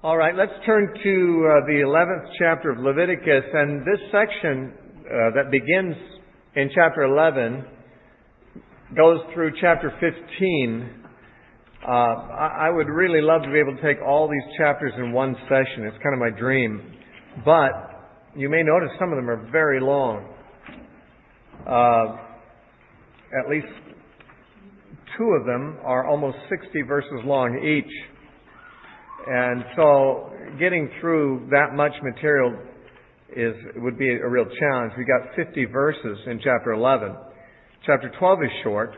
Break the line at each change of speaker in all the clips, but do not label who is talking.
All right, let's turn to the 11th chapter of Leviticus, and this section that begins in chapter 11 goes through chapter 15. I would really love to be able to take all these chapters in one session. It's kind of my dream. But you may notice some of them are very long. At least two of them are almost 60 verses long each. And so getting through that much material would be a real challenge. We got 50 verses in chapter 11. Chapter 12 is short,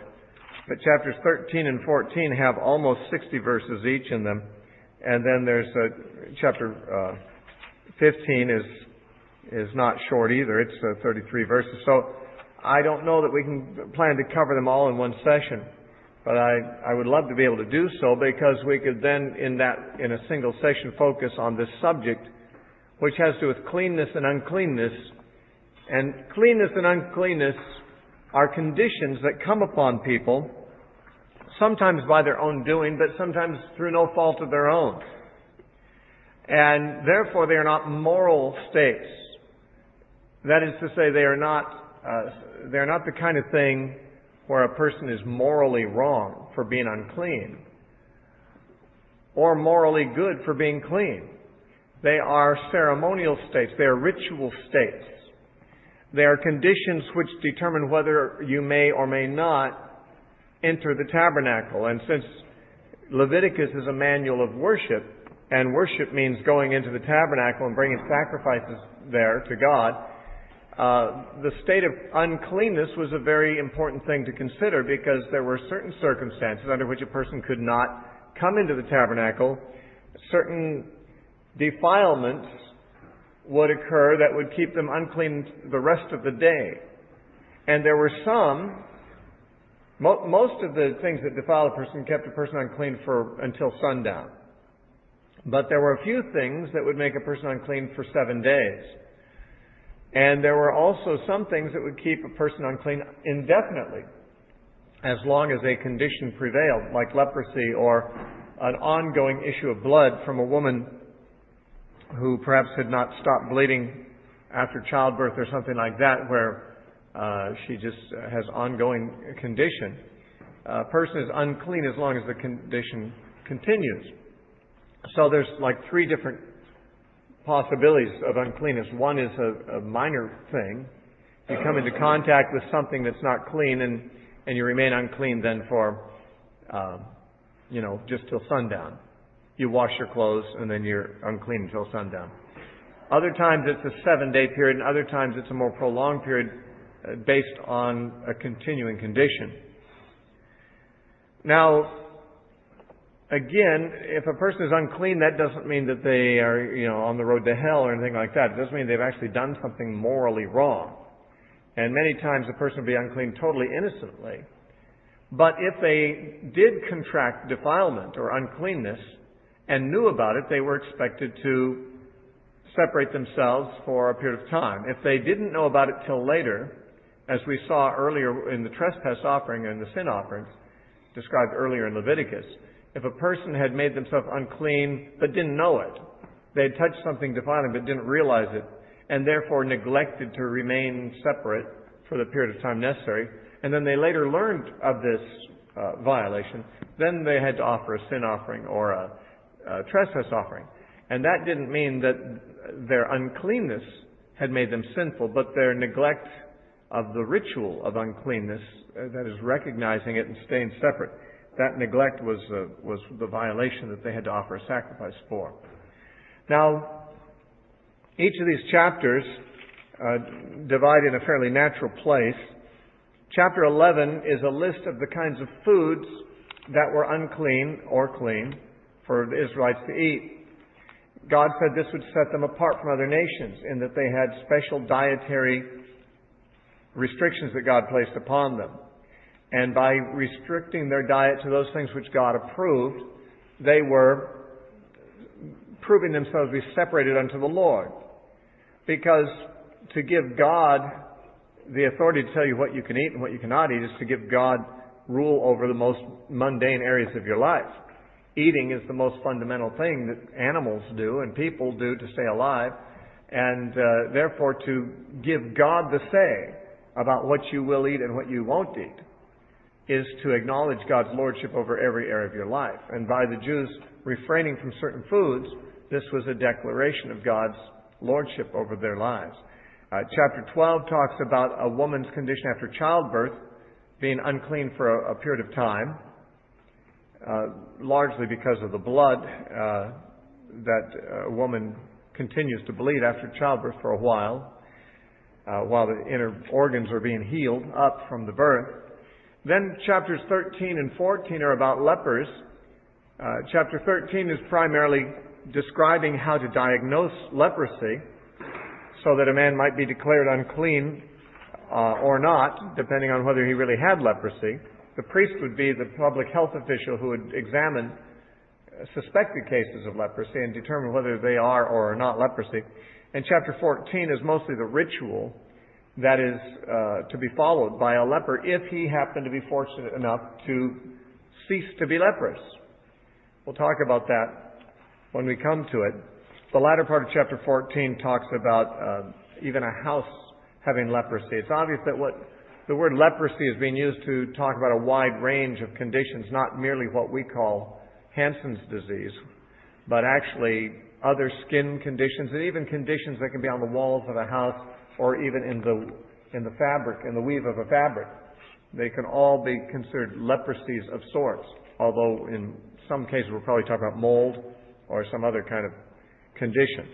but chapters 13 and 14 have almost 60 verses each in them. And then there's chapter 15 is not short either. It's 33 verses. So I don't know that we can plan to cover them all in one session. But I would love to be able to do so, because we could then, in a single session, focus on this subject, which has to do with cleanness and uncleanness. And cleanness and uncleanness are conditions that come upon people, sometimes by their own doing, but sometimes through no fault of their own. And therefore, they are not moral states. That is to say, they are not the kind of thing where a person is morally wrong for being unclean, or morally good for being clean. They are ceremonial states. They are ritual states. They are conditions which determine whether you may or may not enter the tabernacle. And since Leviticus is a manual of worship, and worship means going into the tabernacle and bringing sacrifices there to God, the state of uncleanness was a very important thing to consider, because there were certain circumstances under which a person could not come into the tabernacle. Certain defilements would occur that would keep them unclean the rest of the day. And there were most of the things that defile a person kept a person unclean until sundown. But there were a few things that would make a person unclean for 7 days. And there were also some things that would keep a person unclean indefinitely, as long as a condition prevailed, like leprosy or an ongoing issue of blood from a woman who perhaps had not stopped bleeding after childbirth or something like that, where she just has ongoing condition. A person is unclean as long as the condition continues. So there's like three different possibilities of uncleanness. One is a minor thing. You come into contact with something that's not clean, and you remain unclean then for, just till sundown. You wash your clothes, and then you're unclean until sundown. Other times it's a 7-day period, and other times it's a more prolonged period based on a continuing condition. Now, again, if a person is unclean, that doesn't mean that they are, on the road to hell or anything like that. It doesn't mean they've actually done something morally wrong. And many times a person will be unclean totally innocently. But if they did contract defilement or uncleanness and knew about it, they were expected to separate themselves for a period of time. If they didn't know about it till later, as we saw earlier in the trespass offering and the sin offerings described earlier in Leviticus, if a person had made themselves unclean but didn't know it, they had touched something defiling but didn't realize it, and therefore neglected to remain separate for the period of time necessary, and then they later learned of this violation, then they had to offer a sin offering or a trespass offering. And that didn't mean that their uncleanness had made them sinful, but their neglect of the ritual of uncleanness, that is recognizing it and staying separate, that neglect was the violation that they had to offer a sacrifice for. Now, each of these chapters divide in a fairly natural place. Chapter 11 is a list of the kinds of foods that were unclean or clean for the Israelites to eat. God said this would set them apart from other nations, in that they had special dietary restrictions that God placed upon them. And by restricting their diet to those things which God approved, they were proving themselves to be separated unto the Lord. Because to give God the authority to tell you what you can eat and what you cannot eat is to give God rule over the most mundane areas of your life. Eating is the most fundamental thing that animals do and people do to stay alive. And therefore, to give God the say about what you will eat and what you won't eat is to acknowledge God's lordship over every area of your life. And by the Jews refraining from certain foods, this was a declaration of God's lordship over their lives. Chapter 12 talks about a woman's condition after childbirth being unclean for a period of time, largely because of the blood that a woman continues to bleed after childbirth for a while the inner organs are being healed up from the birth. Then chapters 13 and 14 are about lepers. Chapter 13 is primarily describing how to diagnose leprosy so that a man might be declared unclean or not, depending on whether he really had leprosy. The priest would be the public health official who would examine suspected cases of leprosy and determine whether they are or are not leprosy. And chapter 14 is mostly the ritual that is to be followed by a leper if he happened to be fortunate enough to cease to be leprous. We'll talk about that when we come to it. The latter part of chapter 14 talks about even a house having leprosy. It's obvious that what the word leprosy is being used to talk about a wide range of conditions, not merely what we call Hansen's disease, but actually other skin conditions and even conditions that can be on the walls of a house or even in the fabric, in the weave of a fabric. They can all be considered leprosies of sorts, although in some cases we'll probably talk about mold or some other kind of condition.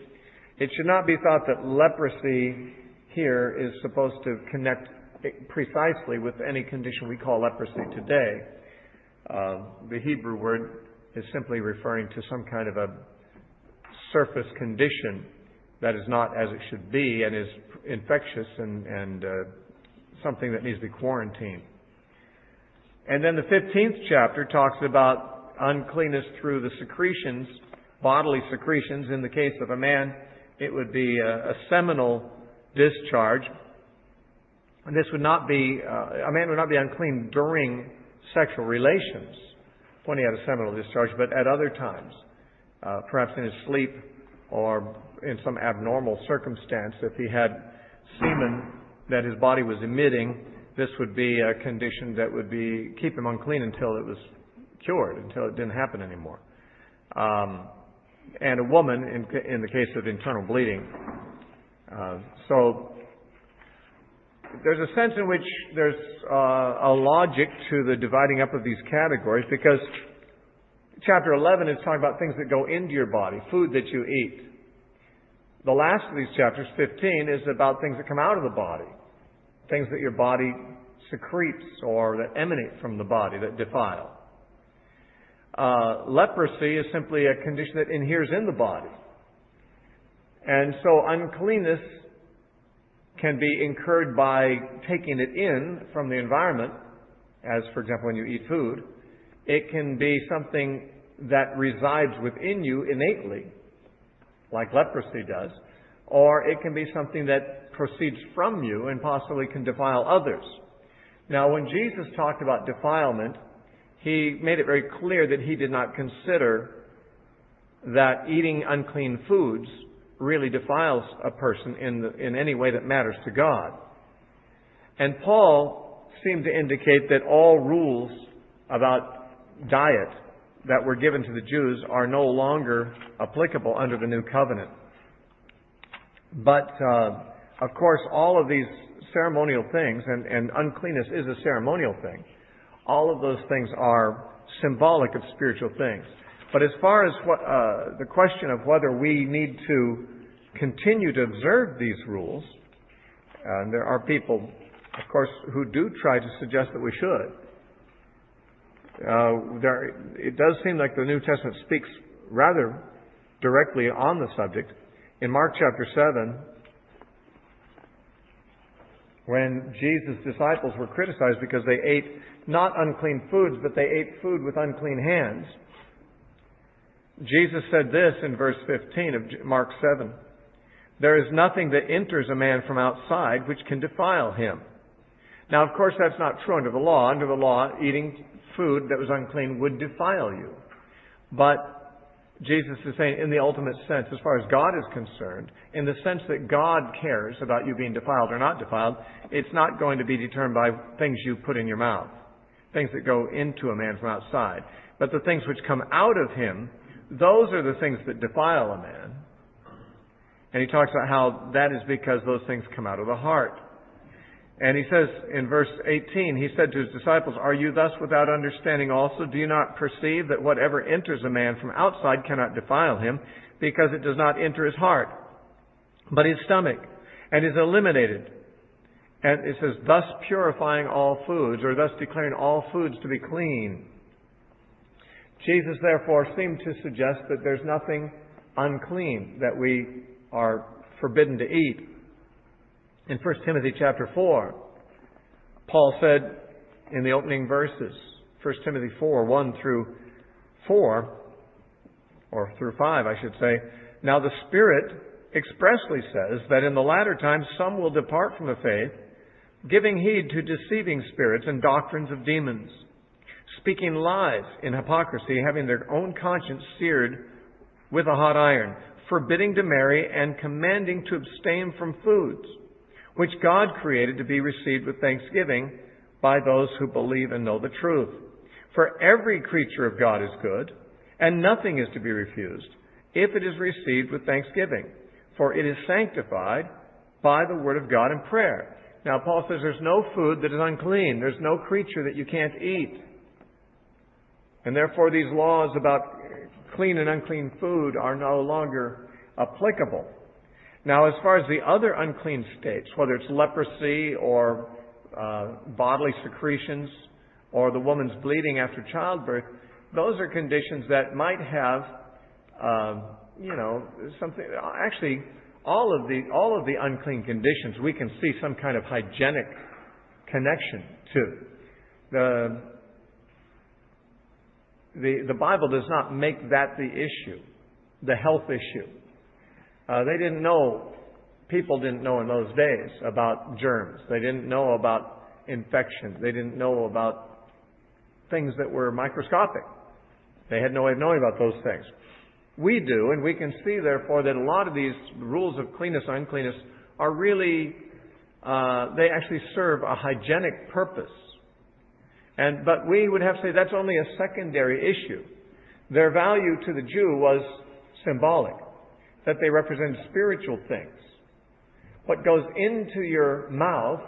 It should not be thought that leprosy here is supposed to connect precisely with any condition we call leprosy today. The Hebrew word is simply referring to some kind of a surface condition that is not as it should be and is infectious and something that needs to be quarantined. And then the 15th chapter talks about uncleanness through the secretions, bodily secretions. In the case of a man, it would be a seminal discharge. And this would not be, a man would not be unclean during sexual relations when he had a seminal discharge, but at other times, perhaps in his sleep or in some abnormal circumstance. If he had semen that his body was emitting, this would be a condition that would keep him unclean until it was cured, until it didn't happen anymore. And a woman in the case of internal bleeding. So there's a sense in which there's a logic to the dividing up of these categories, because chapter 11 is talking about things that go into your body, food that you eat. The last of these chapters, 15, is about things that come out of the body, things that your body secretes or that emanate from the body, that defile. Leprosy is simply a condition that inheres in the body. And so uncleanness can be incurred by taking it in from the environment, as, for example, when you eat food. It can be something that resides within you innately, like leprosy does, or it can be something that proceeds from you and possibly can defile others. Now, when Jesus talked about defilement, He made it very clear that He did not consider that eating unclean foods really defiles a person in any way that matters to God. And Paul seemed to indicate that all rules about diet that were given to the Jews are no longer applicable under the new covenant. But, of course, all of these ceremonial things, and uncleanness is a ceremonial thing, all of those things are symbolic of spiritual things. But as far as the question of whether we need to continue to observe these rules, there are people, of course, who do try to suggest that we should. It does seem like the New Testament speaks rather directly on the subject. In Mark chapter 7, when Jesus' disciples were criticized because they ate not unclean foods, but they ate food with unclean hands, Jesus said this in verse 15 of Mark 7. There is nothing that enters a man from outside which can defile him. Now, of course, that's not true under the law. Under the law, eating food that was unclean would defile you. But Jesus is saying in the ultimate sense, as far as God is concerned, in the sense that God cares about you being defiled or not defiled, it's not going to be determined by things you put in your mouth, things that go into a man from outside. But the things which come out of him, those are the things that defile a man. And he talks about how that is because those things come out of the heart. And he says in verse 18, he said to his disciples, "Are you thus without understanding also? Do you not perceive that whatever enters a man from outside cannot defile him, because it does not enter his heart, but his stomach, and is eliminated?" And it says, "thus purifying all foods," or thus declaring all foods to be clean. Jesus therefore seemed to suggest that there's nothing unclean that we are forbidden to eat. In 1 Timothy chapter 4, Paul said in the opening verses, 1 Timothy 4, 1 through 4, or through 5, I should say, "Now the Spirit expressly says that in the latter times some will depart from the faith, giving heed to deceiving spirits and doctrines of demons, speaking lies in hypocrisy, having their own conscience seared with a hot iron, forbidding to marry and commanding to abstain from foods, which God created to be received with thanksgiving by those who believe and know the truth. For every creature of God is good, and nothing is to be refused, if it is received with thanksgiving, for it is sanctified by the word of God and prayer." Now, Paul says there's no food that is unclean. There's no creature that you can't eat. And therefore, these laws about clean and unclean food are no longer applicable. Now, as far as the other unclean states, whether it's leprosy or bodily secretions or the woman's bleeding after childbirth, those are conditions that might have, something. Actually, all of the unclean conditions we can see some kind of hygienic connection to. The Bible does not make that the issue, the health issue. People didn't know in those days about germs. They didn't know about infection. They didn't know about things that were microscopic. They had no way of knowing about those things. We do, and we can see, therefore, that a lot of these rules of cleanness and uncleanness are really, they actually serve a hygienic purpose. But we would have to say that's only a secondary issue. Their value to the Jew was symbolic, that they represented spiritual things. What goes into your mouth,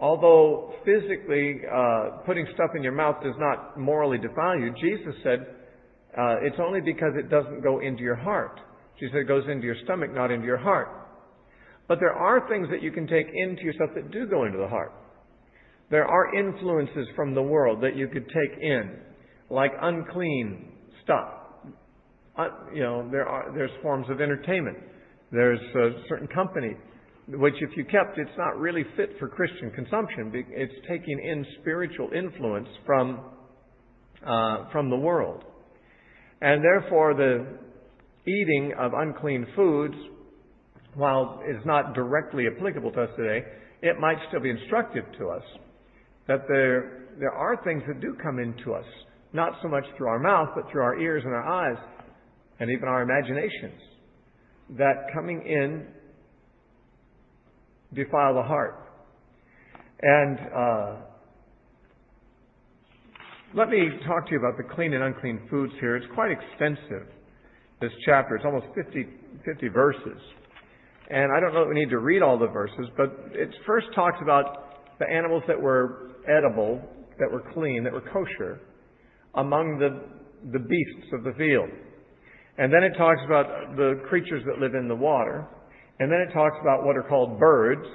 although physically putting stuff in your mouth does not morally defile you, Jesus said it's only because it doesn't go into your heart. Jesus said it goes into your stomach, not into your heart. But there are things that you can take into yourself that do go into the heart. There are influences from the world that you could take in, like unclean stuff. There's forms of entertainment. There's a certain company, which if you kept, it's not really fit for Christian consumption. It's taking in spiritual influence from the world. And therefore, the eating of unclean foods, while it is not directly applicable to us today, it might still be instructive to us that there are things that do come into us, not so much through our mouth, but through our ears and our eyes, and even our imaginations, that coming in defile the heart. And let me talk to you about the clean and unclean foods here. It's quite extensive, this chapter. It's almost 50 verses. And I don't know that we need to read all the verses, but it first talks about the animals that were edible, that were clean, that were kosher, among the beasts of the field. And then it talks about the creatures that live in the water. And then it talks about what are called birds.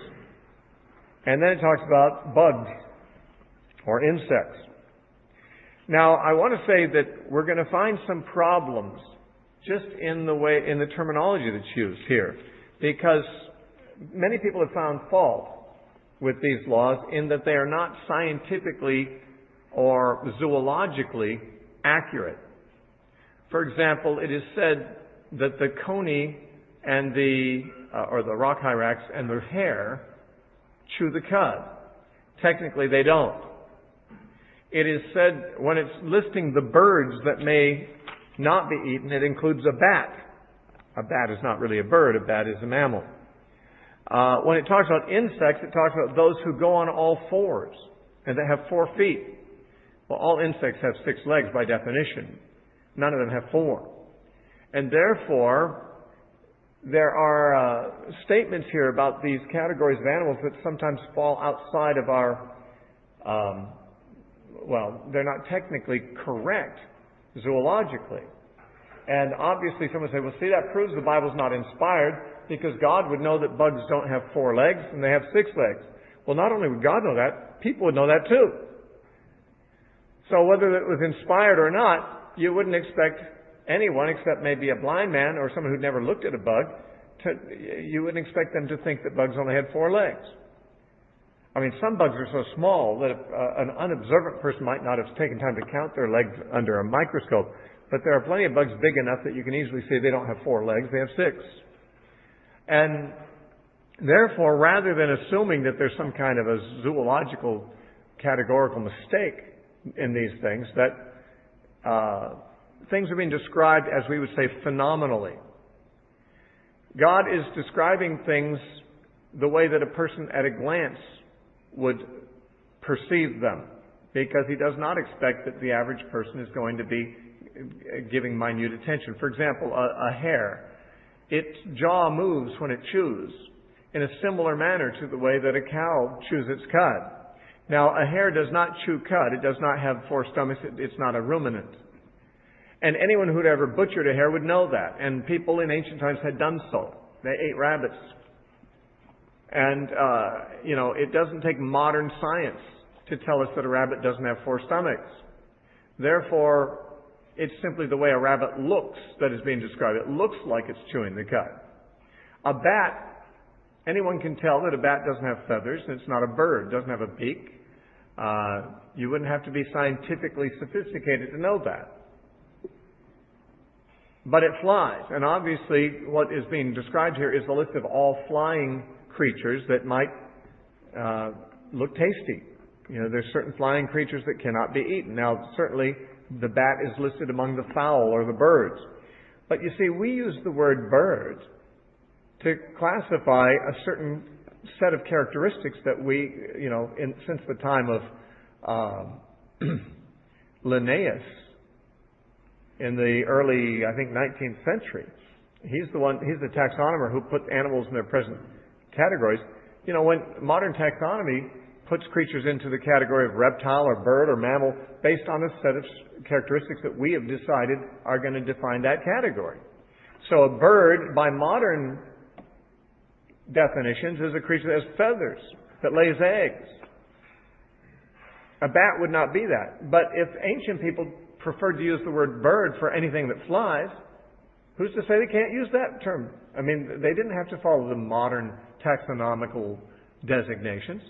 And then it talks about bugs or insects. Now, I want to say that we're going to find some problems just in the terminology that's used here, because many people have found fault with these laws in that they are not scientifically or zoologically accurate. For example, it is said that the coney and the rock hyrax and the hare chew the cud. Technically, they don't. it is said, when it's listing the birds that may not be eaten, it includes a bat. A bat is not really a bird. A bat is a mammal. When it talks about insects, it talks about those who go on all fours and that have 4 feet. Well, all insects have 6 legs by definition. None of them have 4. And therefore, there are statements here about these categories of animals that sometimes fall outside of our, they're not technically correct zoologically. And obviously someone would say, well, see, that proves the Bible's not inspired because God would know that bugs don't have 4 legs and they have 6 legs. Well, not only would God know that, people would know that too. So whether it was inspired or not, you wouldn't expect anyone except maybe a blind man or someone who'd never looked at a bug, you wouldn't expect them to think that bugs only had 4 legs. I mean, some bugs are so small that an unobservant person might not have taken time to count their legs under a microscope. But there are plenty of bugs big enough that you can easily say they don't have 4 legs, they have 6. And therefore, rather than assuming that there's some kind of a zoological categorical mistake in these things, that things are being described as we would say phenomenally. God is describing things the way that a person at a glance would perceive them, because He does not expect that the average person is going to be giving minute attention. For example, a hare, its jaw moves when it chews in a similar manner to the way that a cow chews its cud. Now, a hare does not chew cud. It does not have 4 stomachs. It's not a ruminant. And anyone who'd ever butchered a hare would know that. And people in ancient times had done so. They ate rabbits. And, it doesn't take modern science to tell us that a rabbit doesn't have 4 stomachs. Therefore, it's simply the way a rabbit looks that is being described. It looks like it's chewing the cud. A bat, anyone can tell that a bat doesn't have feathers, and it's not a bird, doesn't have a beak. You wouldn't have to be scientifically sophisticated to know that. But it flies, and obviously what is being described here is the list of all flying creatures that might look tasty. There's certain flying creatures that cannot be eaten. Now, certainly the bat is listed among the fowl or the birds. But you see, we use the word bird to classify a certain set of characteristics that we, since the time of Linnaeus in the early, 19th century. He's the taxonomer who put animals in their present categories. When modern taxonomy puts creatures into the category of reptile or bird or mammal based on a set of characteristics that we have decided are going to define that category. So a bird, by modern definitions, is a creature that has feathers, that lays eggs. A bat would not be that. But if ancient people preferred to use the word bird for anything that flies, who's to say they can't use that term? I mean, they didn't have to follow the modern taxonomical designations.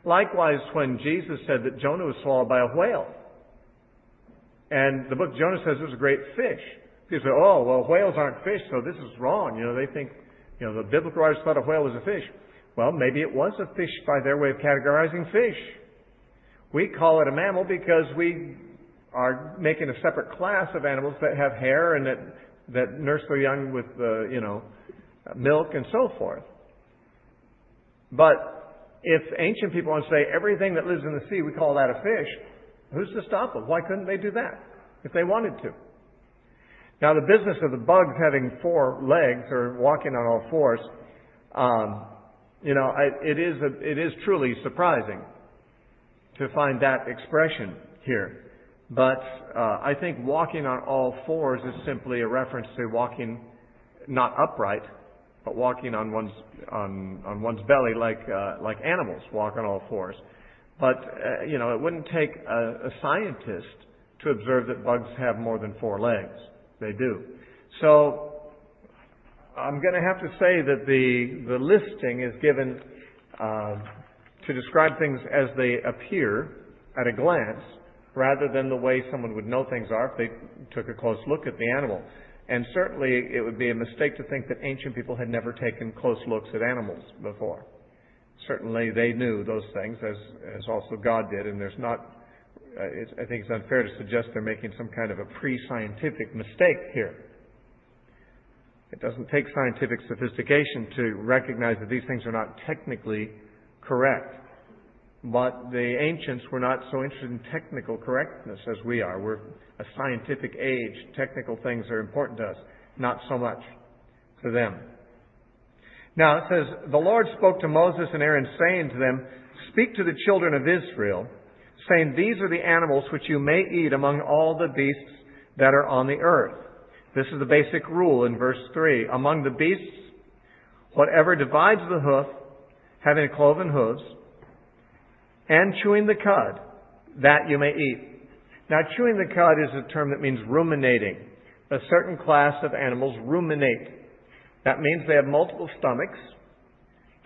Likewise, when Jesus said that Jonah was swallowed by a whale, and the book of Jonah says it was a great fish. People say, oh, well, whales aren't fish, so this is wrong. They think, the biblical writers thought a whale was a fish. Well, maybe it was a fish by their way of categorizing fish. We call it a mammal because we are making a separate class of animals that have hair and that nurse their young with, milk and so forth. But if ancient people want to say everything that lives in the sea, we call that a fish, who's to stop them? Why couldn't they do that if they wanted to? Now, the business of the bugs having 4 legs or walking on all fours, it is truly surprising to find that expression here. But I think walking on all fours is simply a reference to walking not upright, but walking on one's belly like animals walk on all fours. But it wouldn't take a scientist to observe that bugs have more than 4 legs. They do. So I'm going to have to say that the listing is given to describe things as they appear at a glance, rather than the way someone would know things are if they took a close look at the animal. And certainly it would be a mistake to think that ancient people had never taken close looks at animals before. Certainly they knew those things, as also God did, and there's not I think it's unfair to suggest they're making some kind of a pre-scientific mistake here. It doesn't take scientific sophistication to recognize that these things are not technically correct. But the ancients were not so interested in technical correctness as we are. We're a scientific age. Technical things are important to us, not so much to them. Now it says, the Lord spoke to Moses and Aaron, saying to them, speak to the children of Israel, saying, these are the animals which you may eat among all the beasts that are on the earth. This is the basic rule in verse 3. Among the beasts, whatever divides the hoof, having cloven hooves, and chewing the cud, that you may eat. Now, chewing the cud is a term that means ruminating. A certain class of animals ruminate. That means they have multiple stomachs.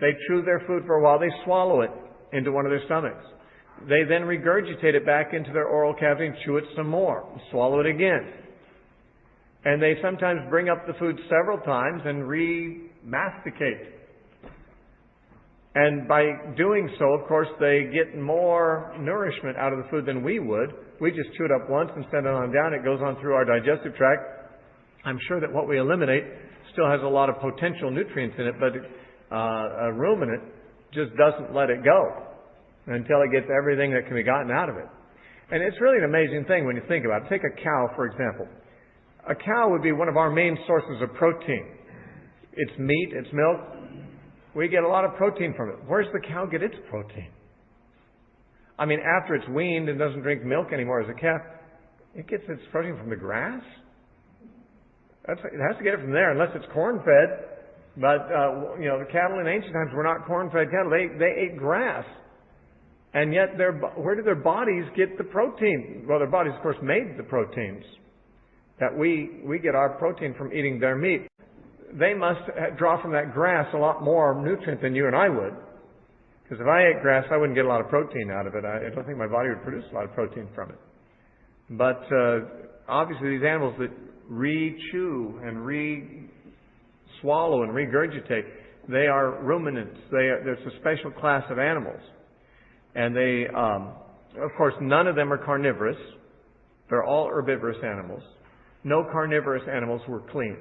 They chew their food for a while. They swallow it into one of their stomachs. They then regurgitate it back into their oral cavity and chew it some more, and swallow it again. And they sometimes bring up the food several times and re-masticate. And by doing so, of course, they get more nourishment out of the food than we would. We just chew it up once and send it on down. It goes on through our digestive tract. I'm sure that what we eliminate still has a lot of potential nutrients in it, but a ruminant just doesn't let it go until it gets everything that can be gotten out of it. And it's really an amazing thing when you think about it. Take a cow, for example. A cow would be one of our main sources of protein. Its meat, its milk. We get a lot of protein from it. Where does the cow get its protein? I mean, after it's weaned and doesn't drink milk anymore as a calf, it gets its protein from the grass? It has to get it from there, unless it's corn-fed. But, the cattle in ancient times were not corn-fed cattle. They ate grass. And yet, where do their bodies get the protein? Well, their bodies, of course, made the proteins. That we get our protein from eating their meat. They must draw from that grass a lot more nutrient than you and I would. Because if I ate grass, I wouldn't get a lot of protein out of it. I don't think my body would produce a lot of protein from it. But obviously these animals that re-chew and re-swallow and regurgitate, they are ruminants. There's a special class of animals. And they, of course, none of them are carnivorous. They're all herbivorous animals. No carnivorous animals were clean.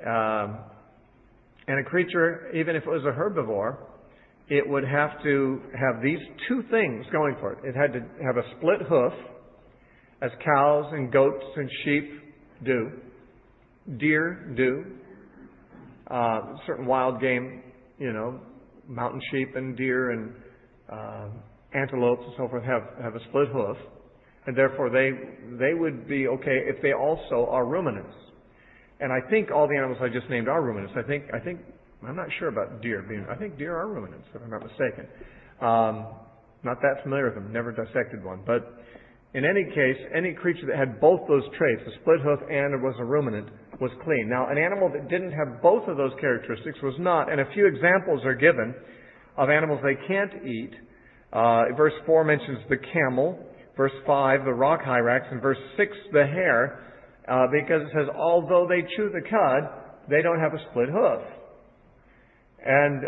And a creature, even if it was a herbivore, it would have to have these two things going for it. It had to have a split hoof, as cows and goats and sheep do. Deer do. Certain wild game, mountain sheep and deer and antelopes and so forth have a split hoof. And therefore they would be okay if they also are ruminants. And I think all the animals I just named are ruminants. I think I'm not sure about deer I think deer are ruminants, if I'm not mistaken. Not that familiar with them, never dissected one. But in any case, any creature that had both those traits, a split hoof and was a ruminant, was clean. Now, an animal that didn't have both of those characteristics was not. And a few examples are given of animals they can't eat. Verse 4 mentions the camel. Verse 5, the rock hyrax. And verse 6, the hare. Because it says, although they chew the cud, they don't have a split hoof. And,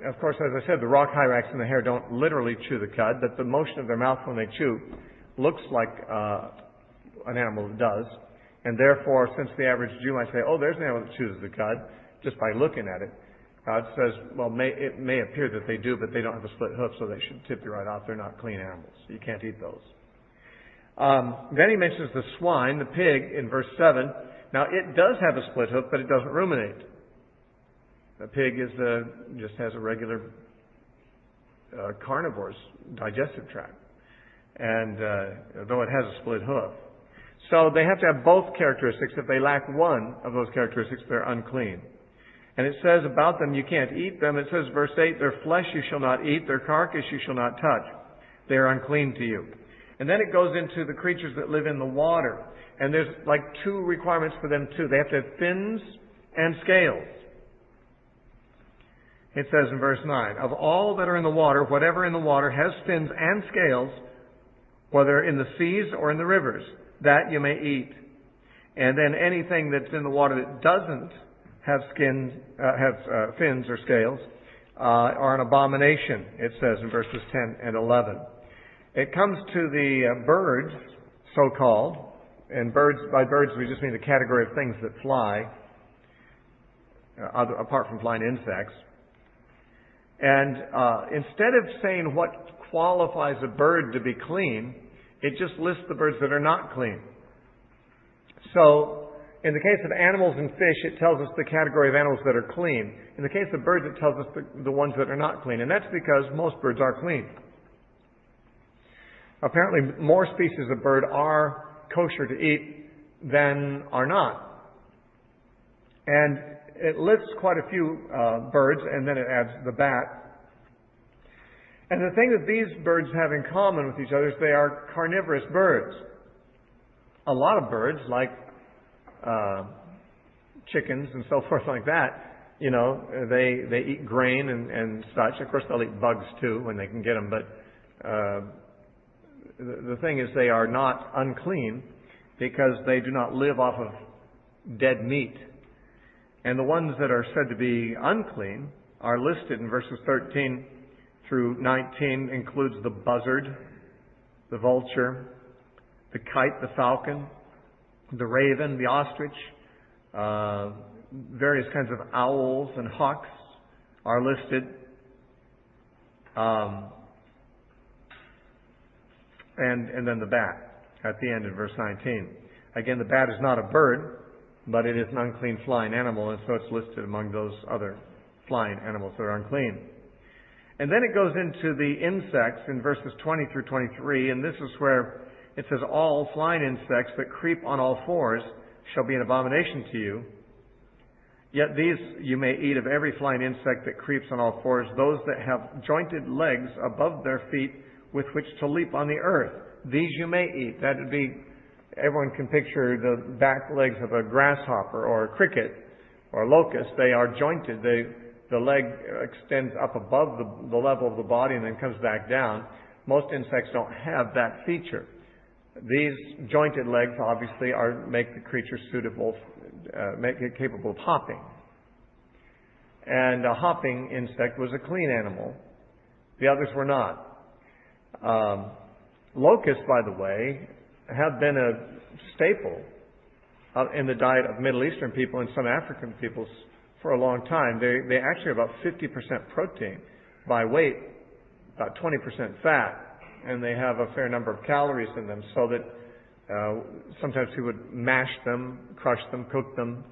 of course, as I said, the rock hyrax and the hare don't literally chew the cud, but the motion of their mouth when they chew looks like an animal that does. And therefore, since the average Jew might say, oh, there's an animal that chews the cud, just by looking at it, it says, well, it may appear that they do, but they don't have a split hoof, so they should tip you right off. They're not clean animals. You can't eat those. Then he mentions the swine, the pig, in verse 7. Now, it does have a split hoof, but it doesn't ruminate. The pig just has a regular carnivore's digestive tract, and though it has a split hoof. So they have to have both characteristics. If they lack one of those characteristics, they're unclean. And it says about them, you can't eat them. It says, verse 8, their flesh you shall not eat, their carcass you shall not touch. They are unclean to you. And then it goes into the creatures that live in the water. And there's like two requirements for them too. They have to have fins and scales. It says in verse 9, of all that are in the water, whatever in the water has fins and scales, whether in the seas or in the rivers, that you may eat. And then anything that's in the water that doesn't have fins or scales are an abomination, it says in verses 10 and 11. It comes to the birds, so-called, and birds, by birds we just mean the category of things that fly, apart from flying insects. And instead of saying what qualifies a bird to be clean, it just lists the birds that are not clean. So, in the case of animals and fish, it tells us the category of animals that are clean. In the case of birds, it tells us the ones that are not clean. And that's because most birds are clean. Apparently, more species of bird are kosher to eat than are not. And it lists quite a few birds, and then it adds the bat. And the thing that these birds have in common with each other is they are carnivorous birds. A lot of birds, like chickens and so forth like that, you know, they eat grain and such. Of course, they'll eat bugs too when they can get them. But the thing is, they are not unclean because they do not live off of dead meat. And the ones that are said to be unclean are listed in verses 13 through 19, includes the buzzard, the vulture, the kite, the falcon, the raven, the ostrich, various kinds of owls and hawks are listed. And then the bat at the end in verse 19. Again, the bat is not a bird, but it is an unclean flying animal, and so it's listed among those other flying animals that are unclean. And then it goes into the insects in verses 20 through 23, and this is where it says, all flying insects that creep on all fours shall be an abomination to you. Yet these you may eat of every flying insect that creeps on all fours, those that have jointed legs above their feet with which to leap on the earth. These you may eat. That would be, everyone can picture the back legs of a grasshopper or a cricket or a locust. They are jointed. The leg extends up above the level of the body and then comes back down. Most insects don't have that feature. These jointed legs obviously make the creature suitable, make it capable of hopping. And a hopping insect was a clean animal. The others were not. Locusts, by the way, have been a staple in the diet of Middle Eastern people and some African peoples for a long time. They actually are about 50% protein by weight, about 20% fat, and they have a fair number of calories in them, so that sometimes we would mash them, crush them, cook them,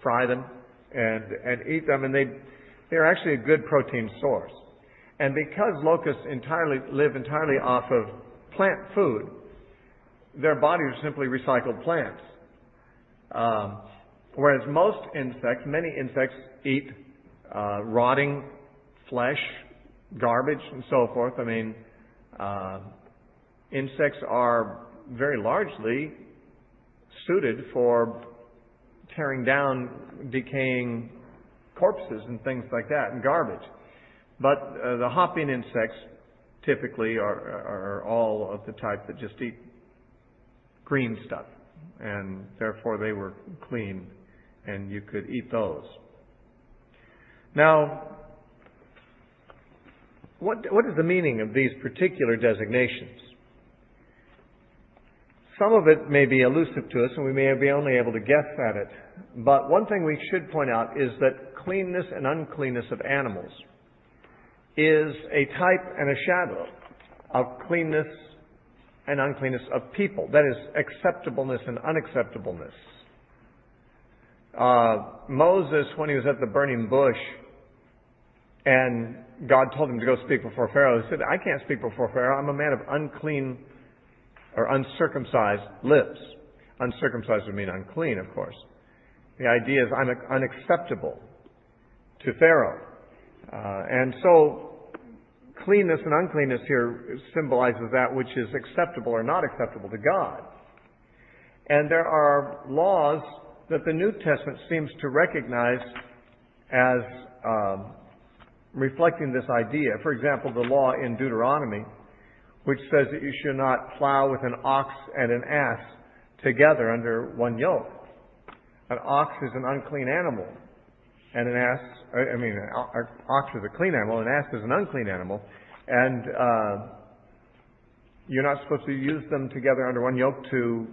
fry them, and eat them, and they're actually a good protein source. And because locusts live entirely off of plant food, their bodies are simply recycled plants. Whereas many insects eat rotting flesh, garbage, and so forth. I mean, insects are very largely suited for tearing down decaying corpses and things like that, and garbage. But the hopping insects typically are all of the type that just eat green stuff, and therefore they were clean, and you could eat those. Now, what is the meaning of these particular designations? Some of it may be elusive to us, and we may be only able to guess at it. But one thing we should point out is that cleanness and uncleanness of animals is a type and a shadow of cleanness and uncleanness of people. That is, acceptableness and unacceptableness. Moses, when he was at the burning bush, and God told him to go speak before Pharaoh, he said, I can't speak before Pharaoh. I'm a man of unclean or uncircumcised lips. Uncircumcised would mean unclean, of course. The idea is I'm unacceptable to Pharaoh. And so cleanness and uncleanness here symbolizes that which is acceptable or not acceptable to God. And there are laws that the New Testament seems to recognize as reflecting this idea. For example, the law in Deuteronomy, which says that you should not plow with an ox and an ass together under one yoke. An ox is an unclean animal, and an ox is a clean animal, and an ass is an unclean animal. And you're not supposed to use them together under one yoke to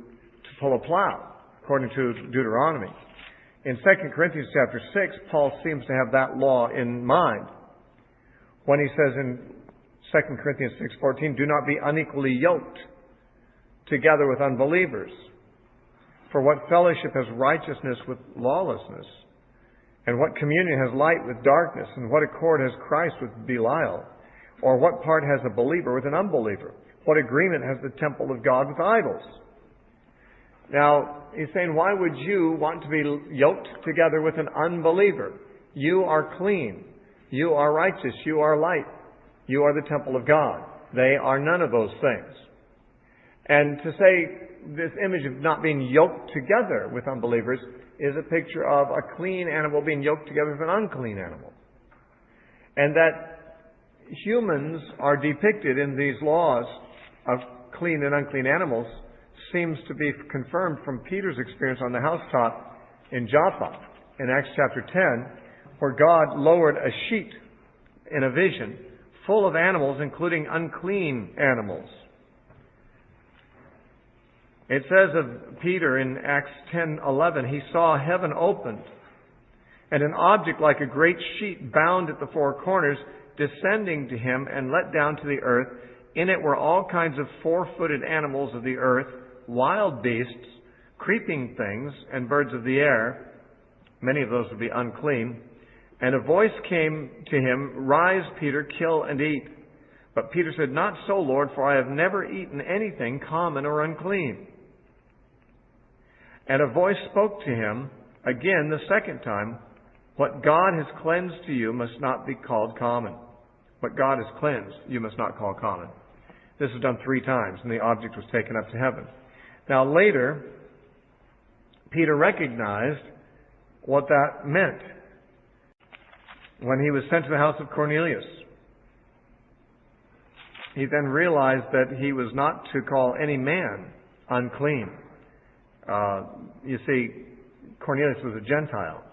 pull a plow, according to Deuteronomy. In 2 Corinthians chapter 6, Paul seems to have that law in mind when he says in 2 Corinthians 6:14, "Do not be unequally yoked together with unbelievers. For what fellowship has righteousness with lawlessness? And what communion has light with darkness? And what accord has Christ with Belial? Or what part has a believer with an unbeliever? What agreement has the temple of God with idols?" Now, he's saying, why would you want to be yoked together with an unbeliever? You are clean. You are righteous. You are light. You are the temple of God. They are none of those things. And to say this image of not being yoked together with unbelievers is a picture of a clean animal being yoked together with an unclean animal. And that humans are depicted in these laws of clean and unclean animals seems to be confirmed from Peter's experience on the housetop in Joppa in Acts chapter 10, where God lowered a sheet in a vision full of animals, including unclean animals. It says of Peter in Acts 10:11, he saw heaven opened, and an object like a great sheet bound at the four corners, descending to him and let down to the earth. In it were all kinds of four-footed animals of the earth, wild beasts, creeping things, and birds of the air. Many of those would be unclean. And a voice came to him, "Rise, Peter, kill and eat." But Peter said, "Not so, Lord, for I have never eaten anything common or unclean." And a voice spoke to him again the second time, "What God has cleansed to you must not be called common." What God has cleansed, you must not call common. This was done 3 times, and the object was taken up to heaven. Now later, Peter recognized what that meant when he was sent to the house of Cornelius. He then realized that he was not to call any man unclean. You see, Cornelius was a Gentile.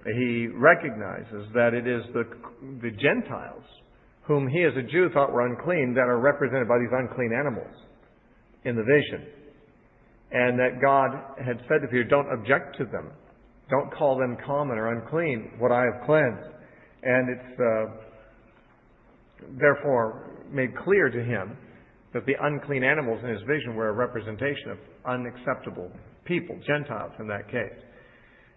He recognizes that it is the Gentiles whom he as a Jew thought were unclean that are represented by these unclean animals in the vision. And that God had said to Peter, don't object to them. Don't call them common or unclean, what I have cleansed. And it's therefore made clear to him that the unclean animals in his vision were a representation of unacceptable people, Gentiles in that case.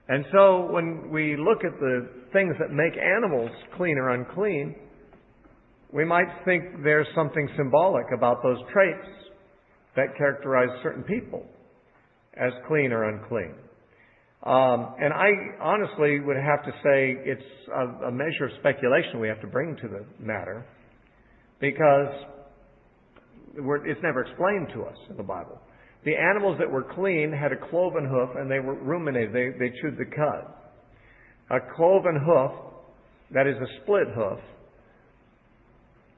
And so when we look at the things that make animals clean or unclean, we might think there's something symbolic about those traits that characterize certain people as clean or unclean. And I honestly would have to say it's a measure of speculation we have to bring to the matter, because it's never explained to us in the Bible. The animals that were clean had a cloven hoof and they were ruminated. They chewed the cud. A cloven hoof, that is a split hoof,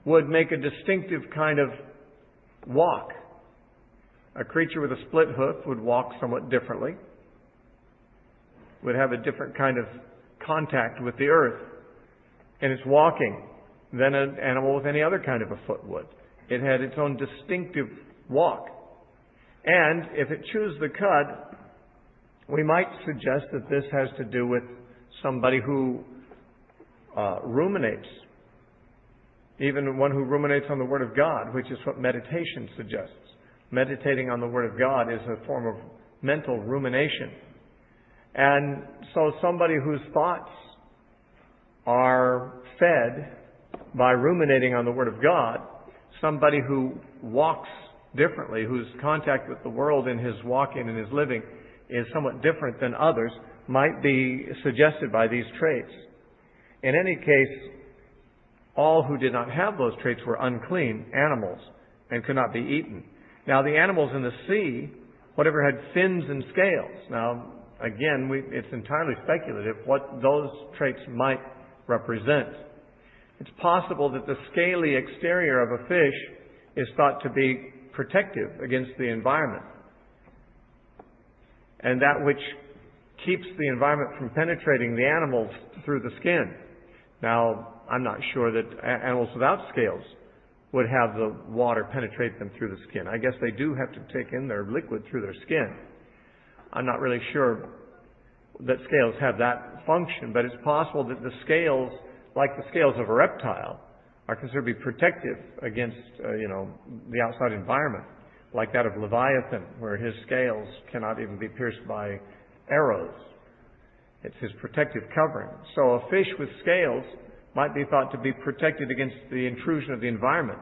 would make a distinctive kind of walk. A creature with a split hoof would walk somewhat differently, would have a different kind of contact with the earth in its walking than an animal with any other kind of a foot would. It had its own distinctive walk. And if it chews the cud, we might suggest that this has to do with somebody who ruminates. Even one who ruminates on the Word of God, which is what meditation suggests. Meditating on the Word of God is a form of mental rumination. And so somebody whose thoughts are fed by ruminating on the Word of God, somebody who walks differently, whose contact with the world in his walking and his living is somewhat different than others, might be suggested by these traits. In any case, all who did not have those traits were unclean animals and could not be eaten. Now, the animals in the sea, whatever had fins and scales. Now, again, it's entirely speculative what those traits might represent. It's possible that the scaly exterior of a fish is thought to be protective against the environment, and that which keeps the environment from penetrating the animals through the skin. Now, I'm not sure that animals without scales would have the water penetrate them through the skin. I guess they do have to take in their liquid through their skin. I'm not really sure that scales have that function, but it's possible that the scales, like the scales of a reptile, are considered to be protective against, the outside environment, like that of Leviathan, where his scales cannot even be pierced by arrows. It's his protective covering. So a fish with scales might be thought to be protected against the intrusion of the environment.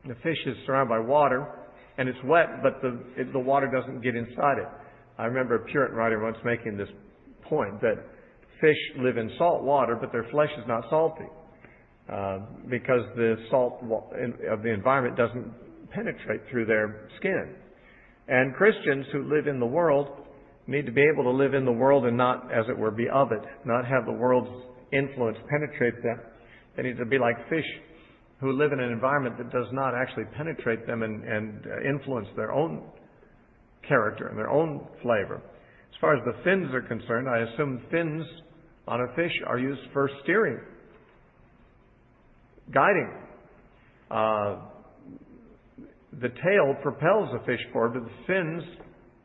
The fish is surrounded by water, and it's wet, but the water doesn't get inside it. I remember a Puritan writer once making this point, that fish live in salt water, but their flesh is not salty, because the salt of the environment doesn't penetrate through their skin. And Christians who live in the world need to be able to live in the world and not, as it were, be of it, not have the world's influence penetrate them. They need to be like fish who live in an environment that does not actually penetrate them and influence their own character and their own flavor. As far as the fins are concerned, I assume fins on a fish are used for steering, guiding. The tail propels a fish forward, but the fins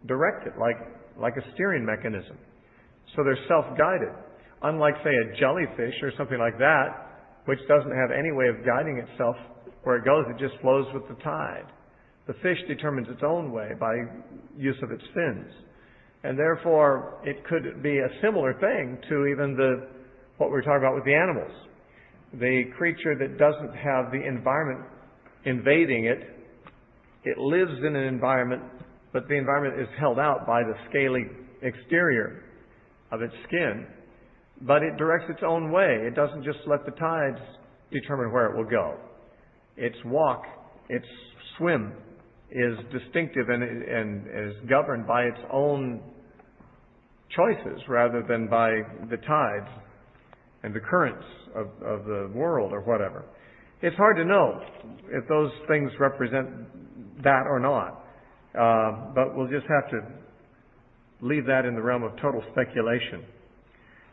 direct it like a steering mechanism. So they're self-guided. Unlike, say, a jellyfish or something like that, which doesn't have any way of guiding itself where it goes, it just flows with the tide. The fish determines its own way by use of its fins. And therefore, it could be a similar thing to even what we're talking about with the animals. The creature that doesn't have the environment invading it, it lives in an environment, but the environment is held out by the scaly exterior of its skin. But it directs its own way. It doesn't just let the tides determine where it will go. Its walk, its swim is distinctive and is governed by its own choices rather than by the tides and the currents of the world or whatever. It's hard to know if those things represent that or not. But we'll just have to leave that in the realm of total speculation.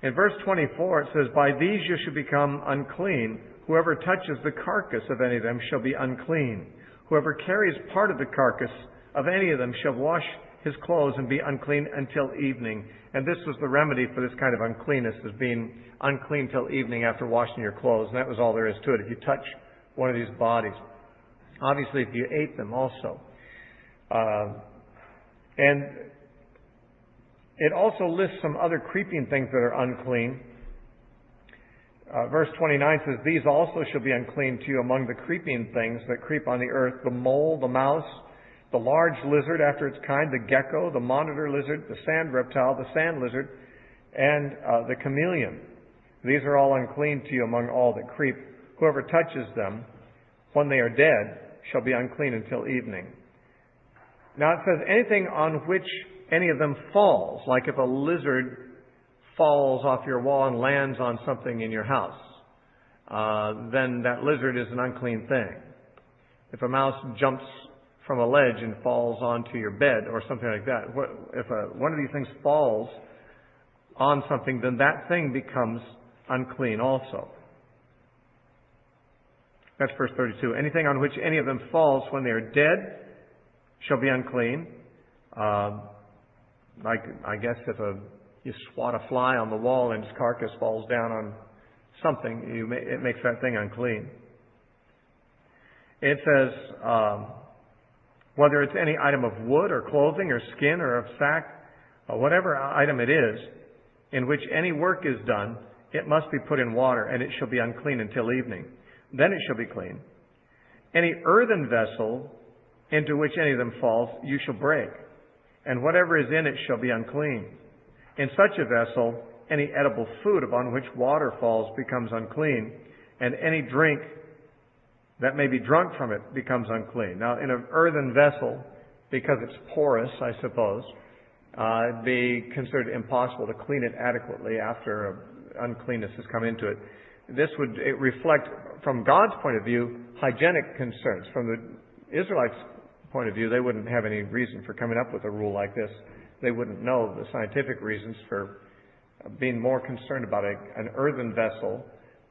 In verse 24 it says, "By these you shall become unclean. Whoever touches the carcass of any of them shall be unclean. Whoever carries part of the carcass of any of them shall wash his clothes and be unclean until evening." And this was the remedy for this kind of uncleanness, as being unclean till evening after washing your clothes. And that was all there is to it, if you touch one of these bodies. Obviously, if you ate them also. And it also lists some other creeping things that are unclean. Verse 29 says, "These also shall be unclean to you among the creeping things that creep on the earth, the mole, the mouse, the large lizard after its kind, the gecko, the monitor lizard, the sand reptile, the sand lizard, and the chameleon. These are all unclean to you among all that creep. Whoever touches them, when they are dead, shall be unclean until evening." Now it says, anything on which any of them falls, like if a lizard falls off your wall and lands on something in your house, then that lizard is an unclean thing. If a mouse jumps from a ledge and falls onto your bed or something like that, if one of these things falls on something, then that thing becomes unclean also. That's verse 32. "Anything on which any of them falls when they are dead shall be unclean." I guess if you swat a fly on the wall and its carcass falls down on something, it makes that thing unclean. It says, whether it's any item of wood or clothing or skin or of sack, or whatever item it is, in which any work is done, it must be put in water, and it shall be unclean until evening. Then it shall be clean. "Any earthen vessel into which any of them falls, you shall break, and whatever is in it shall be unclean. In such a vessel, any edible food upon which water falls becomes unclean, and any drink that may be drunk from it becomes unclean." Now, in an earthen vessel, because it's porous, I suppose, it'd be considered impossible to clean it adequately after uncleanness has come into it. This would reflect, from God's point of view, hygienic concerns. From the Israelites' point of view, they wouldn't have any reason for coming up with a rule like this. They wouldn't know the scientific reasons for being more concerned about an earthen vessel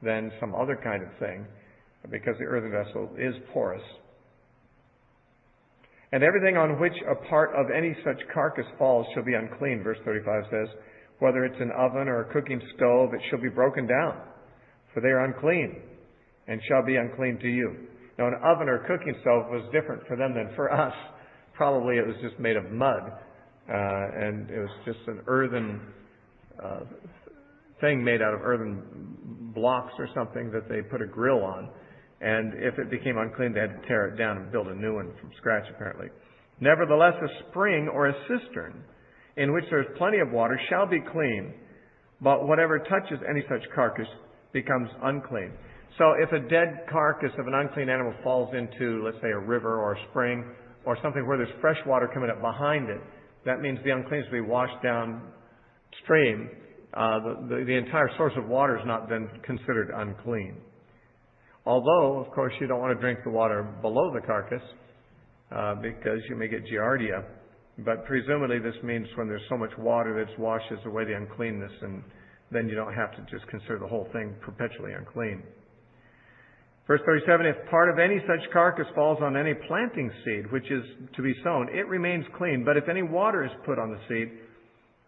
than some other kind of thing, because the earthen vessel is porous. And everything on which a part of any such carcass falls shall be unclean, verse 35 says. Whether it's an oven or a cooking stove, it shall be broken down, for they are unclean, and shall be unclean to you. Now, an oven or cooking stove was different for them than for us. Probably it was just made of mud, and it was just an earthen thing made out of earthen blocks or something that they put a grill on. And if it became unclean, they had to tear it down and build a new one from scratch, apparently. Nevertheless, a spring or a cistern in which there is plenty of water shall be clean, but whatever touches any such carcass becomes unclean. So if a dead carcass of an unclean animal falls into, let's say, a river or a spring or something where there's fresh water coming up behind it, that means the uncleanness will be washed downstream. The entire source of water is not then considered unclean. Although, of course, you don't want to drink the water below the carcass because you may get giardia. But presumably this means when there's so much water that it washes away the uncleanness, and then you don't have to just consider the whole thing perpetually unclean. Verse 37, if part of any such carcass falls on any planting seed which is to be sown, it remains clean. But if any water is put on the seed,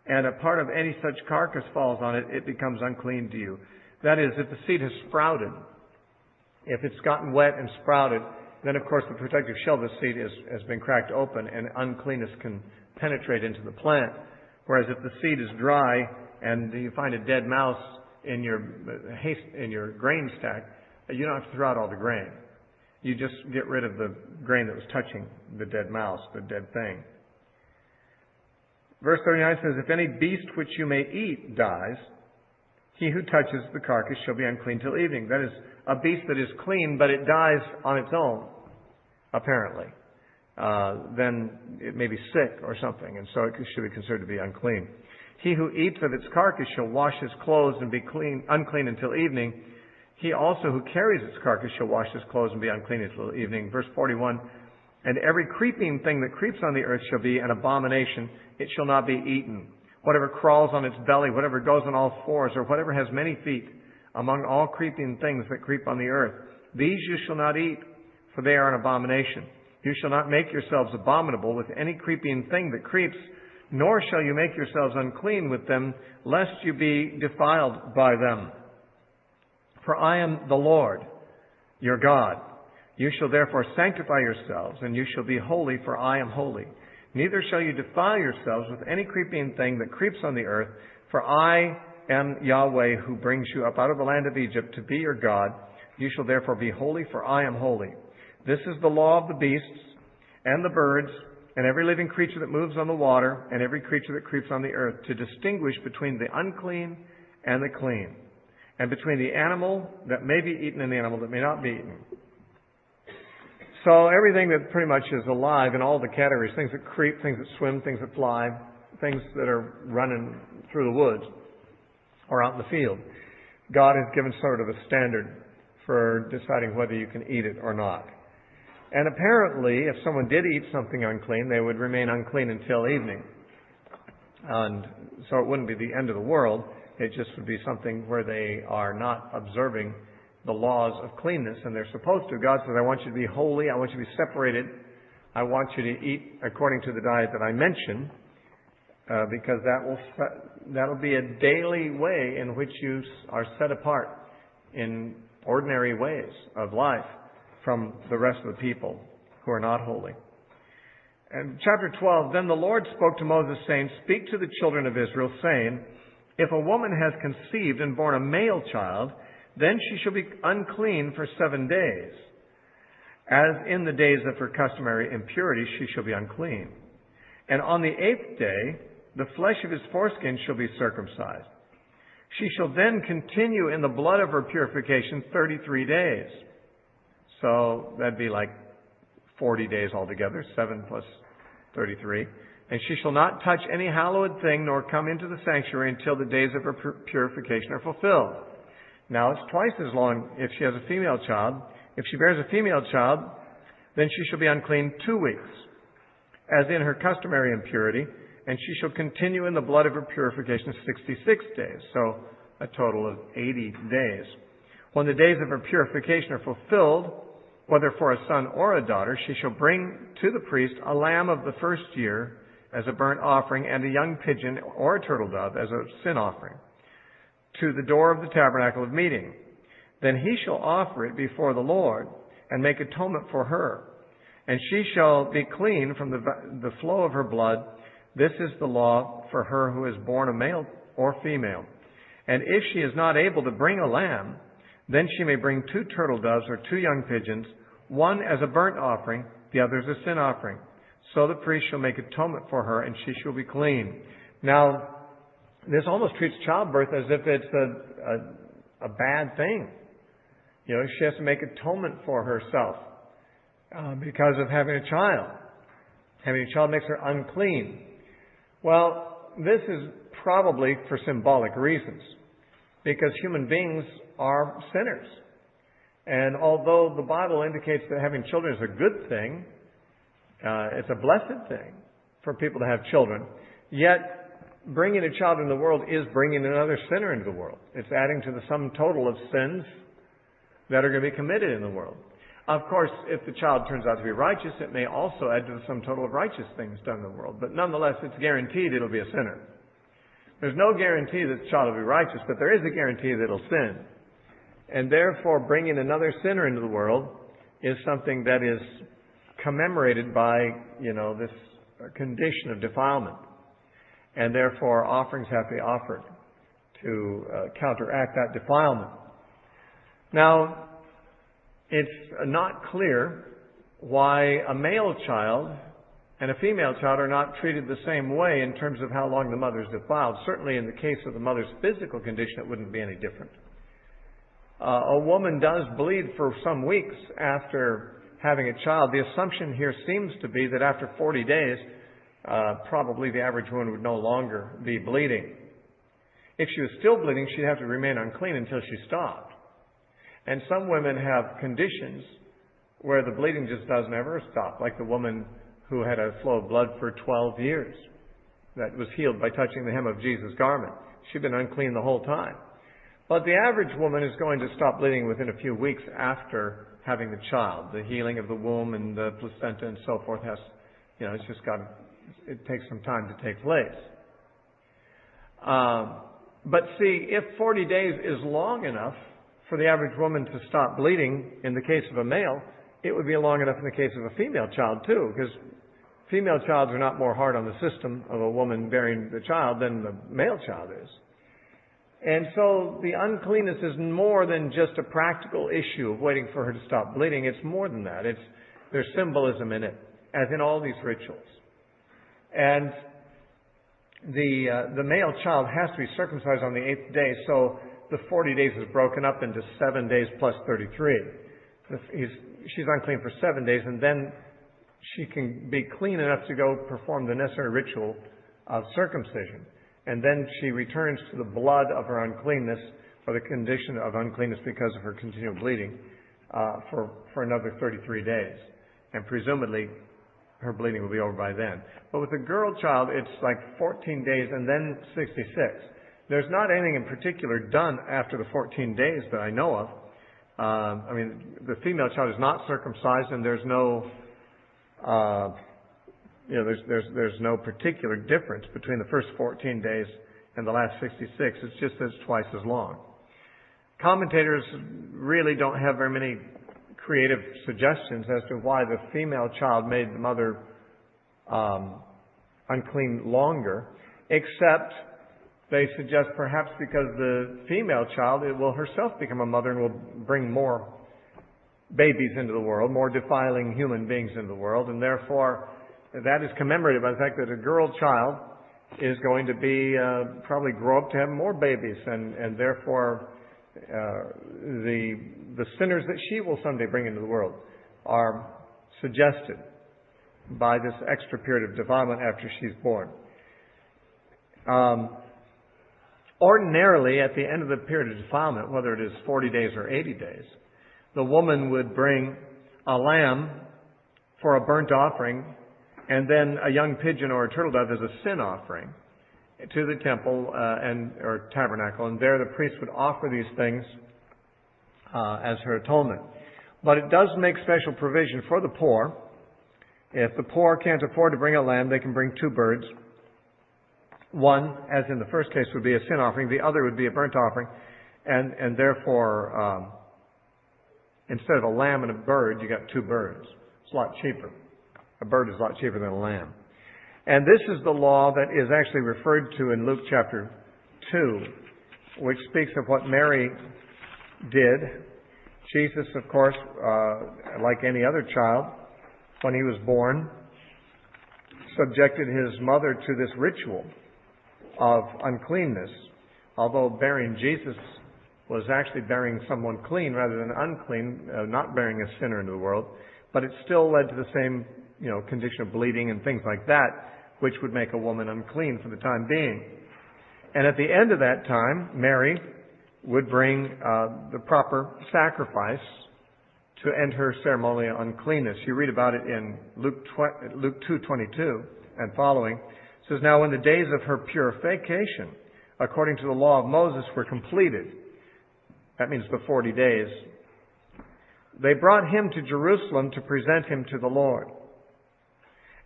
and a part of any such carcass falls on it, it becomes unclean to you. That is, if the seed has sprouted, if it's gotten wet and sprouted, then of course the protective shell of the seed has been cracked open and uncleanness can penetrate into the plant. Whereas if the seed is dry and you find a dead mouse in your grain stack, you don't have to throw out all the grain. You just get rid of the grain that was touching the dead mouse, the dead thing. Verse 39 says, if any beast which you may eat dies, he who touches the carcass shall be unclean till evening. That is, a beast that is clean, but it dies on its own, apparently. Then it may be sick or something, and so it should be considered to be unclean. He who eats of its carcass shall wash his clothes and be unclean until evening. He also who carries its carcass shall wash his clothes and be unclean until evening. Verse 41, and every creeping thing that creeps on the earth shall be an abomination. It shall not be eaten. Whatever crawls on its belly, whatever goes on all fours, or whatever has many feet, among all creeping things that creep on the earth, these you shall not eat, for they are an abomination. You shall not make yourselves abominable with any creeping thing that creeps, nor shall you make yourselves unclean with them, lest you be defiled by them. For I am the Lord, your God. You shall therefore sanctify yourselves, and you shall be holy, for I am holy. Neither shall you defile yourselves with any creeping thing that creeps on the earth, for I am Yahweh, who brings you up out of the land of Egypt to be your God. You shall therefore be holy, for I am holy. This is the law of the beasts and the birds and every living creature that moves on the water and every creature that creeps on the earth, to distinguish between the unclean and the clean, and between the animal that may be eaten and the animal that may not be eaten. So everything that pretty much is alive in all the categories, things that creep, things that swim, things that fly, things that are running through the woods or out in the field, God has given sort of a standard for deciding whether you can eat it or not. And apparently, if someone did eat something unclean, they would remain unclean until evening. And so it wouldn't be the end of the world. It just would be something where they are not observing the laws of cleanness, and they're supposed to. God says, I want you to be holy. I want you to be separated. I want you to eat according to the diet that I mentioned, because that'll be a daily way in which you are set apart in ordinary ways of life from the rest of the people who are not holy. And chapter 12, then the Lord spoke to Moses, saying, speak to the children of Israel, saying, if a woman has conceived and born a male child, then she shall be unclean for 7 days. As in the days of her customary impurity, she shall be unclean. And on the 8th day, the flesh of his foreskin shall be circumcised. She shall then continue in the blood of her purification 33 days. So that'd be like 40 days altogether, 7 plus 33. And she shall not touch any hallowed thing, nor come into the sanctuary until the days of her purification are fulfilled. Now it's twice as long if she has a female child. If she bears a female child, then she shall be unclean 2 weeks, as in her customary impurity, and she shall continue in the blood of her purification 66 days, so a total of 80 days. When the days of her purification are fulfilled, whether for a son or a daughter, she shall bring to the priest a lamb of the first year as a burnt offering, and a young pigeon or a turtle dove as a sin offering, to the door of the tabernacle of meeting. Then he shall offer it before the Lord, and make atonement for her. And she shall be clean from the flow of her blood. This is the law for her who is born a male or female. And if she is not able to bring a lamb, then she may bring 2 turtle doves or 2 young pigeons, one as a burnt offering, the other as a sin offering. So the priest shall make atonement for her, and she shall be clean. Now, this almost treats childbirth as if it's a bad thing. You know, she has to make atonement for herself because of having a child. Having a child makes her unclean. Well, this is probably for symbolic reasons, because human beings are sinners. And although the Bible indicates that having children is a good thing, it's a blessed thing for people to have children, yet bringing a child into the world is bringing another sinner into the world. It's adding to the sum total of sins that are going to be committed in the world. Of course, if the child turns out to be righteous, it may also add to the sum total of righteous things done in the world. But nonetheless, it's guaranteed it'll be a sinner. There's no guarantee that the child will be righteous, but there is a guarantee that it'll sin. And therefore, bringing another sinner into the world is something that is commemorated by, this condition of defilement. And therefore, offerings have to be offered to counteract that defilement. Now, it's not clear why a male child and a female child are not treated the same way in terms of how long the mother is defiled. Certainly in the case of the mother's physical condition, it wouldn't be any different. A woman does bleed for some weeks after having a child. The assumption here seems to be that after 40 days, probably the average woman would no longer be bleeding. If she was still bleeding, she'd have to remain unclean until she stopped. And some women have conditions where the bleeding just doesn't ever stop, like the woman who had a flow of blood for 12 years that was healed by touching the hem of Jesus' garment. She'd been unclean the whole time. But the average woman is going to stop bleeding within a few weeks after having the child. The healing of the womb and the placenta and so forth it takes some time to take place. But see, if 40 days is long enough for the average woman to stop bleeding in the case of a male, it would be long enough in the case of a female child too, because female childs are not more hard on the system of a woman bearing the child than the male child is. And so the uncleanness is more than just a practical issue of waiting for her to stop bleeding. It's more than that. There's symbolism in it, as in all these rituals. And the male child has to be circumcised on the 8th day, so the 40 days is broken up into 7 days plus 33. She's unclean for 7 days, and then she can be clean enough to go perform the necessary ritual of circumcision. And then she returns to the blood of her uncleanness, or the condition of uncleanness because of her continual bleeding, for another 33 days. And presumably, her bleeding will be over by then. But with a girl child, it's like 14 days and then 66. There's not anything in particular done after the 14 days that I know of. The female child is not circumcised, and there's no, there's no particular difference between the first 14 days and the last 66. It's just that it's twice as long. Commentators really don't have very many creative suggestions as to why the female child made the mother unclean longer, except they suggest perhaps because the female child will herself become a mother and will bring more babies into the world, more defiling human beings into the world, and therefore that is commemorated by the fact that a girl child is going to be probably grow up to have more babies, and therefore the sinners that she will someday bring into the world are suggested by this extra period of defilement after she's born. Ordinarily, at the end of the period of defilement, whether it is 40 days or 80 days, the woman would bring a lamb for a burnt offering, and then a young pigeon or a turtle dove as a sin offering to the temple or tabernacle. And there the priest would offer these things as her atonement. But it does make special provision for the poor. If the poor can't afford to bring a lamb, they can bring 2 birds. One, as in the first case, would be a sin offering. The other would be a burnt offering. And therefore, instead of a lamb and a bird, you got 2 birds. It's a lot cheaper. A bird is a lot cheaper than a lamb. And this is the law that is actually referred to in Luke chapter 2, which speaks of what Mary did. Jesus, of course, like any other child, when he was born, subjected his mother to this ritual of uncleanness. Although bearing Jesus was actually bearing someone clean rather than unclean, not bearing a sinner into the world, but it still led to the same, condition of bleeding and things like that, which would make a woman unclean for the time being. And at the end of that time, Mary would bring the proper sacrifice to end her ceremonial uncleanness. You read about it in Luke 2:22 and following. It says, "Now when the days of her purification, according to the law of Moses, were completed," that means the 40 days, "they brought him to Jerusalem to present him to the Lord.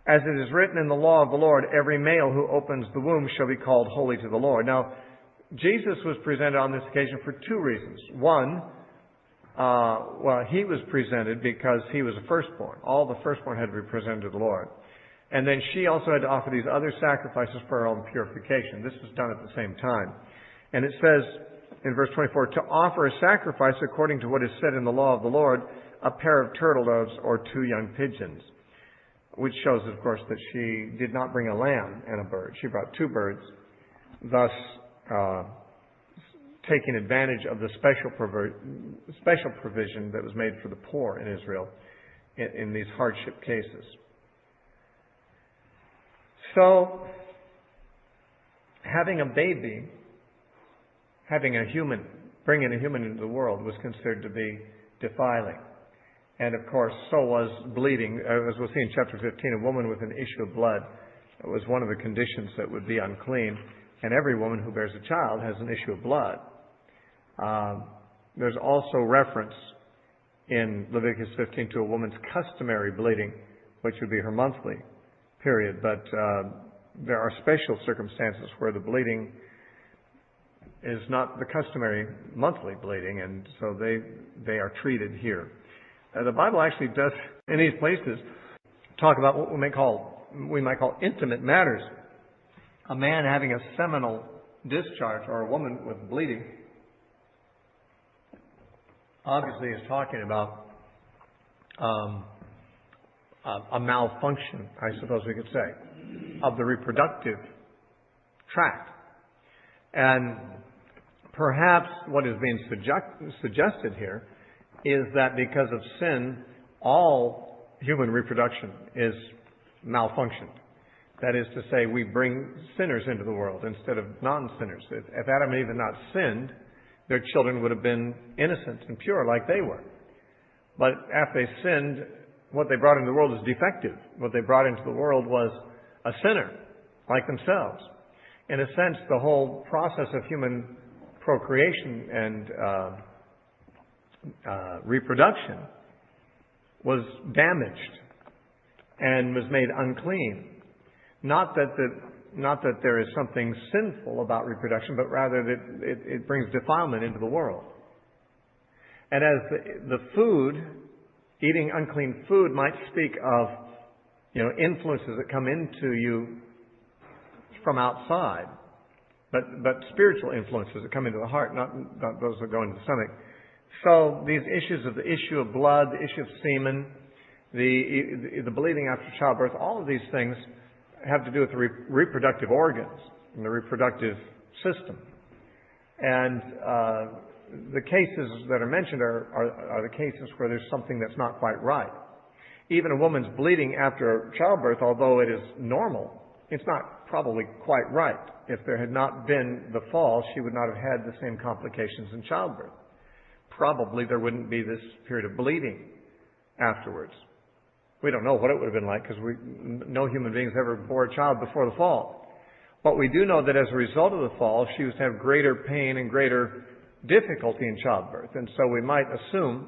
As it is written in the law of the Lord, every male who opens the womb shall be called holy to the Lord." Now, Jesus was presented on this occasion for 2 reasons. One, he was presented because he was a firstborn. All the firstborn had to be presented to the Lord. And then she also had to offer these other sacrifices for her own purification. This was done at the same time. And it says in verse 24, "To offer a sacrifice according to what is said in the law of the Lord, a pair of turtle doves or 2 young pigeons." Which shows, of course, that she did not bring a lamb and a bird. She brought 2 birds, thus taking advantage of the special provision that was made for the poor in Israel in these hardship cases. So, having a baby, bringing a human into the world was considered to be defiling. And of course, so was bleeding. As we'll see in chapter 15, a woman with an issue of blood was one of the conditions that would be unclean. And every woman who bears a child has an issue of blood. There's also reference in Leviticus 15 to a woman's customary bleeding, which would be her monthly period. But there are special circumstances where the bleeding is not the customary monthly bleeding, and so they are treated here. The Bible actually does, in these places, talk about what we might call intimate matters. A man having a seminal discharge or a woman with bleeding obviously is talking about a malfunction, I suppose we could say, of the reproductive tract. And perhaps what is being suggested here is that because of sin, all human reproduction is malfunctioned. That is to say, we bring sinners into the world instead of non-sinners. If Adam and Eve had not sinned, their children would have been innocent and pure like they were. But after they sinned, what they brought into the world was defective. What they brought into the world was a sinner like themselves. In a sense, the whole process of human procreation and reproduction was damaged and was made unclean. Not that there is something sinful about reproduction, but rather that it brings defilement into the world. And as the food, eating unclean food might speak of, influences that come into you from outside, but spiritual influences that come into the heart, not those that go into the stomach. So these issues of the issue of blood, the issue of semen, the bleeding after childbirth, all of these things have to do with the reproductive organs and the reproductive system. And the cases that are mentioned are the cases where there's something that's not quite right. Even a woman's bleeding after childbirth, although it is normal, it's not probably quite right. If there had not been the fall, she would not have had the same complications in childbirth. Probably there wouldn't be this period of bleeding afterwards. We don't know what it would have been like because no human beings ever bore a child before the fall. But we do know that as a result of the fall, she was to have greater pain and greater difficulty in childbirth. And so we might assume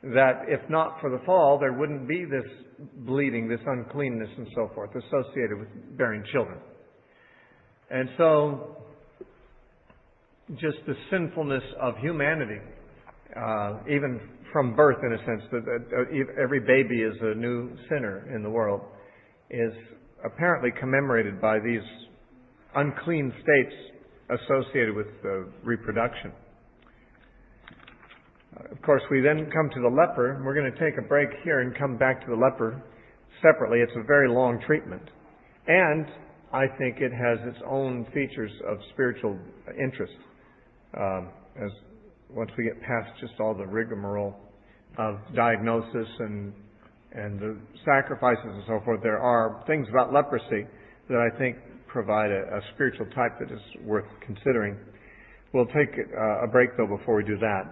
that if not for the fall, there wouldn't be this bleeding, this uncleanness and so forth associated with bearing children. And so just the sinfulness of humanity, even from birth in a sense, that every baby is a new sinner in the world, is apparently commemorated by these unclean states associated with reproduction. Of course, we then come to the leper. We're going to take a break here and come back to the leper separately. It's a very long treatment. And I think it has its own features of spiritual interest. As once we get past just all the rigmarole of diagnosis and the sacrifices and so forth, there are things about leprosy that I think provide a spiritual type that is worth considering. We'll take a break, though, before we do that.